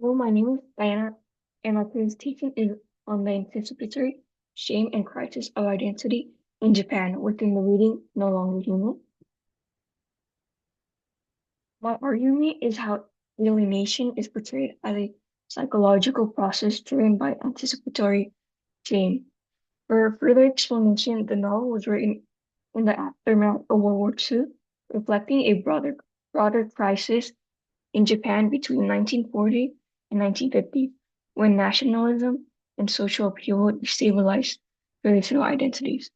Hello, my name is Diana, and my presentation is on the anticipatory shame and crisis of identity in Japan within the reading No Longer Human. My argument is how alienation is portrayed as a psychological process driven by anticipatory shame. For further explanation, the novel was written in the aftermath of World War II, reflecting a broader crisis in Japan between 1940 and 1950, when nationalism and social upheaval destabilized traditional identities.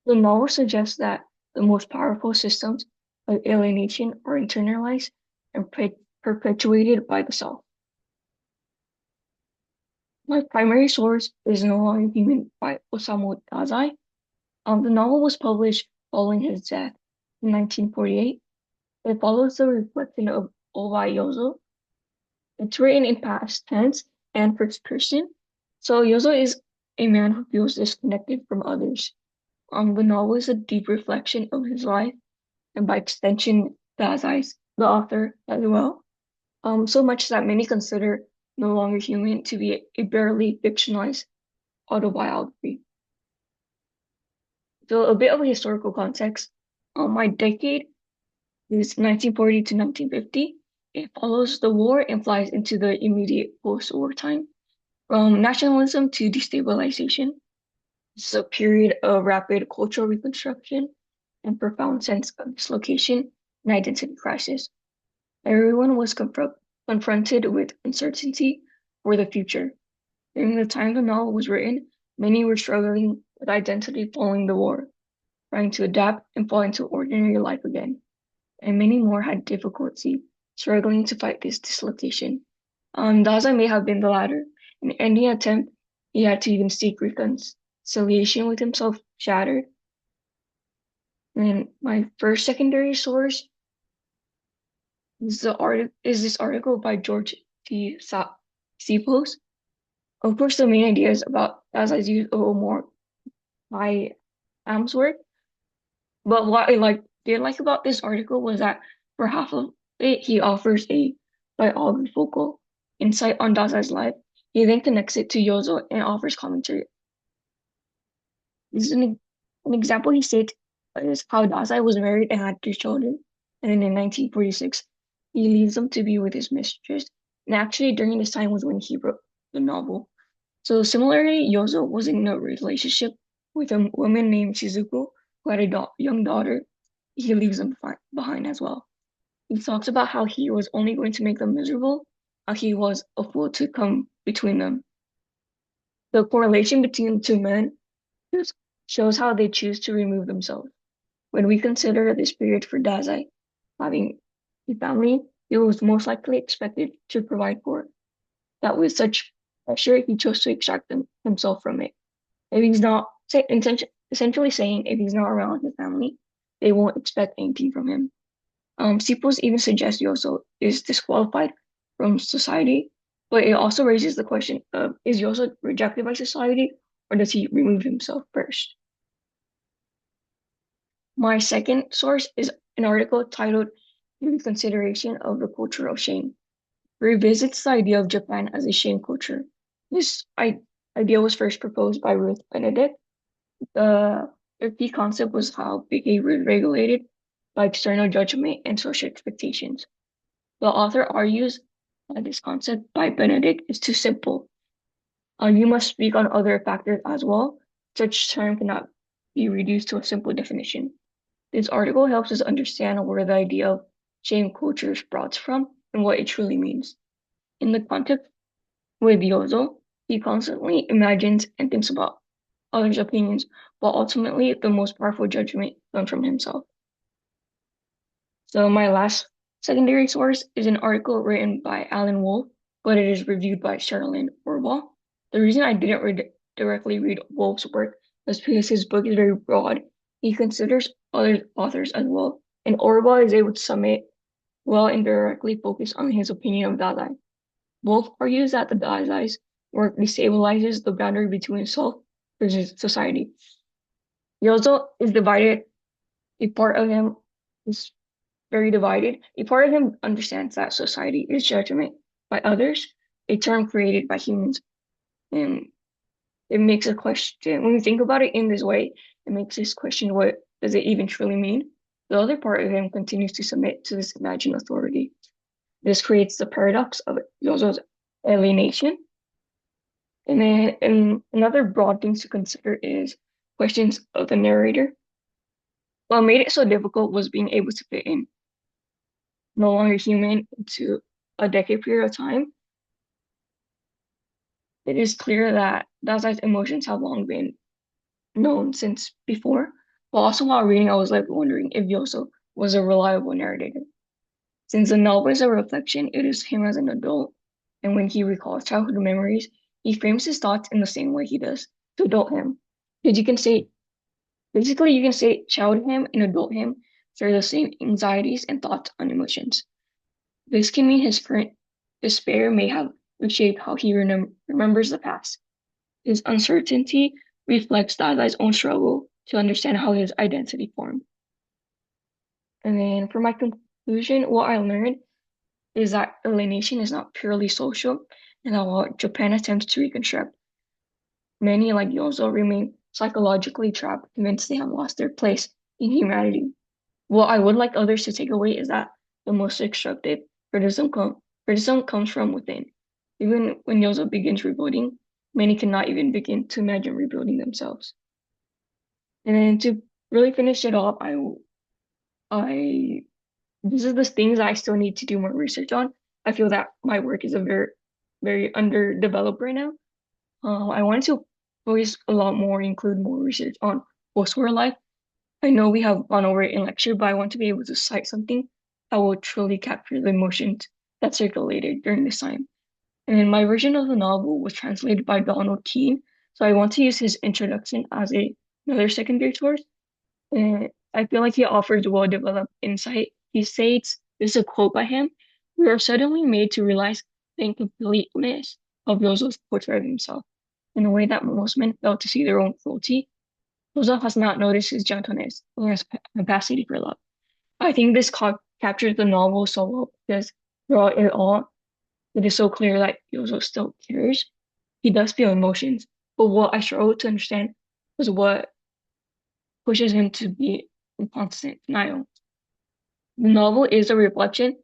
The novel suggests that the most powerful systems of alienation are internalized and perpetuated by the self. My primary source is No Longer Human by Osamu Dazai. The novel was published following his death in 1948. It follows the reflection of Ova Yozo. It's written in past tense and first person. So Yozo is a man who feels disconnected from others. The novel is a deep reflection of his life, and by extension, the author as well. So much that many consider No Longer Human to be a barely fictionalized autobiography. So a bit of a historical context. My decade is 1940 to 1950. It follows the war and flies into the immediate post-war time. From nationalism to destabilization, it's a period of rapid cultural reconstruction and profound sense of dislocation and identity crisis. Everyone was confronted with uncertainty for the future. During the time the novel was written, many were struggling with identity following the war, trying to adapt and fall into ordinary life again, and many more had difficulty struggling to fight this dislocation. Daza may have been the latter. In any attempt, he had to even seek reconciliation with himself shattered. And my first secondary source is this article by George T. Sipos. Of course, the main idea is about Daza's use a little more by Am's work. But what I did like about this article was that for half of it, he offers a biographical insight on Daza's life. He then connects it to Yozo and offers commentary. This is an example he states is how Dazai was married and had three children, and then in 1946, he leaves them to be with his mistress. And actually, during this time was when he wrote the novel. So similarly, Yozo was in a relationship with a woman named Shizuko who had a young daughter. He leaves them behind as well. He talks about how he was only going to make them miserable, how he was a fool to come between them. The correlation between the two men just shows how they choose to remove themselves. When we consider this period for Dazai having a family, he was most likely expected to provide for it. That with such pressure, he chose to extract himself from it. If he's not, essentially saying if he's not around his family, they won't expect anything from him. Sipos even suggests Yoso is disqualified from society, but it also raises the question of is Yoso rejected by society or does he remove himself first? My second source is an article titled Reconsideration of the Culture of Shame. It revisits the idea of Japan as a shame culture. This idea was first proposed by Ruth Benedict. The key concept was how behavior is regulated by external judgment and social expectations. The author argues that this concept by Benedict is too simple. You must speak on other factors as well. Such term cannot be reduced to a simple definition. This article helps us understand where the idea of shame culture is brought from and what it truly means. In the context with Yozo, he constantly imagines and thinks about others' opinions, but ultimately the most powerful judgment comes from himself. So my last secondary source is an article written by Alan Wolf, but it is reviewed by Charlene Orwell. The reason I didn't directly read Wolf's work was because his book is very broad. He considers other authors as well, and Orwell is able to sum it well and directly focus on his opinion of Dazai. Wolf argues that the Dazai's work destabilizes the boundary between self versus society. Yozo is divided. A part of him is very divided. A part of him understands that society is judgment, by others, a term created by humans. And it makes a question, when you think about it in this way, it makes this question, what does it even truly mean? The other part of him continues to submit to this imagined authority. This creates the paradox of Yozo's alienation. And then another broad thing to consider is questions of the narrator. What made it so difficult was being able to fit in no longer human into a decade period of time. It is clear that Dazai's emotions have long been known since before, but also while reading, I was like wondering if Yoso was a reliable narrator. Since the novel is a reflection, it is him as an adult, and when he recalls childhood memories, he frames his thoughts in the same way he does to adult him. Because you can say, basically, you can say child him and adult him share the same anxieties and thoughts and emotions. This can mean his current despair may have reshaped how he remembers the past. His uncertainty reflects Dazai's own struggle to understand how his identity formed. And then for my conclusion, what I learned is that alienation is not purely social, and that while Japan attempts to reconstruct, many, like Yozo, remain psychologically trapped, convinced they have lost their place in humanity. What I would like others to take away is that the most destructive criticism comes from within. Even when Yozo begins rebuilding, many cannot even begin to imagine rebuilding themselves. And then to really finish it off, I this is the things I still need to do more research on. I feel that my work is a very underdeveloped right now. I want to focus a lot more, include more research on post-war life. I know we have gone over it in lecture, but I want to be able to cite something that will truly capture the emotions that circulated during this time. And then my version of the novel was translated by Donald Keene, so I want to use his introduction as another secondary source. And I feel like he offers well-developed insight. He states, this is a quote by him, "We are suddenly made to realize the incompleteness of Yozo's portrait of himself in a way that most men fail to see their own cruelty. Yozo has not noticed his gentleness or his capacity for love." I think this captures the novel so well because throughout it all, it is so clear that Yozo still cares. He does feel emotions, but what I struggled to understand was what pushes him to be in constant denial. The novel is a reflection,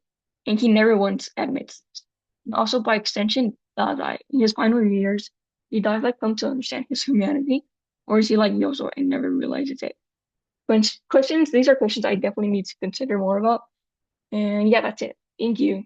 and he never once admits this. And also, by extension, Dazai, in his final years, he does like come to understand his humanity, or is he like Yozo and never realizes it? These are questions I definitely need to consider more about. And yeah, that's it. Thank you.